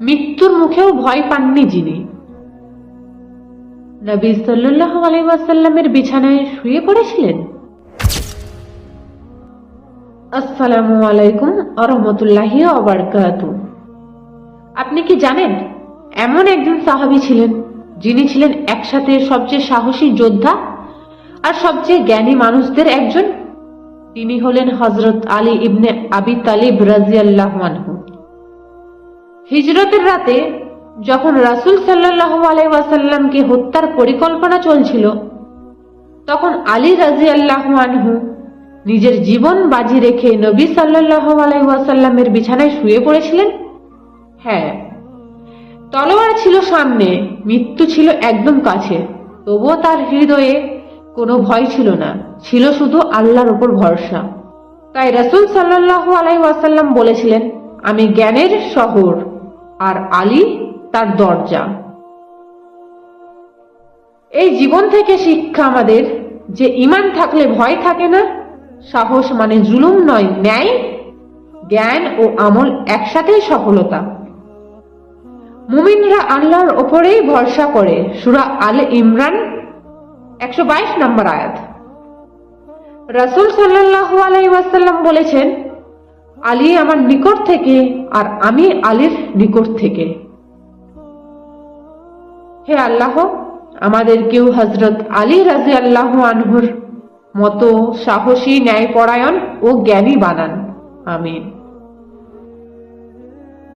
মৃত্যুর মুখেও ভয় পাননি যিনি। নবী সাল্লাল্লাহু আলাইহি ওয়াসাল্লামের বিছানায় শুয়ে পড়েছিলেন। আসসালামু আলাইকুম ওয়া রাহমাতুল্লাহি ওয়া বারাকাতুহু। আপনি কি জানেন, এমন একজন সাহাবী ছিলেন যিনি ছিলেন একসাথে সবচেয়ে সাহসী যোদ্ধা আর সবচেয়ে জ্ঞানী মানুষদের একজন। তিনি হলেন হযরত আলী ইবনে আবি তালিব রাদিয়াল্লাহু আনহু। হিজরতের রাতে যখন রাসূল সাল্লাল্লাহু আলাইহি ওয়াসাল্লামকে হত্যার পরিকল্পনা চলছিল, তখন আলী রাদিয়াল্লাহু আনহু নিজের জীবন বাজি রেখে নবী সাল্লাল্লাহু আলাইহি ওয়াসাল্লামের বিছানায় শুয়ে পড়েছিলেন। হ্যাঁ, তলোয়ার ছিল সামনে, মৃত্যু ছিল একদম কাছে, তবুও তার হৃদয়ে কোনো ভয় ছিল না, ছিল শুধু আল্লাহর উপর ভরসা। তাই রাসূল সাল্লাল্লাহু আলাইহি ওয়াসাল্লাম বলেছিলেন, আমি জ্ঞানের শহর আর আলী তার দরজা। এই জীবন থেকে শিক্ষা আমাদের যে ঈমান থাকলে ভয় থাকে না, সাহস মানে জুলুম নয়, ন্যায়, জ্ঞান ও আমল একসাথেই সফলতা। মুমিনরা আল্লাহর ওপরেই ভরসা করে। সূরা আলে ইমরান 122 নম্বর আয়াত। রাসূল সাল্লাল্লাহু আলাইহি ওয়াসাল্লাম বলেছেন, আলী আমার নিকট থেকে আর আমি আলীর নিকট থেকে। হে আল্লাহ, আমাদেরকেও হযরত আলী রাদিয়াল্লাহু আনহুর মতো সাহসী, ন্যায়পরায়ণ ও জ্ঞানী বানান। আমিন।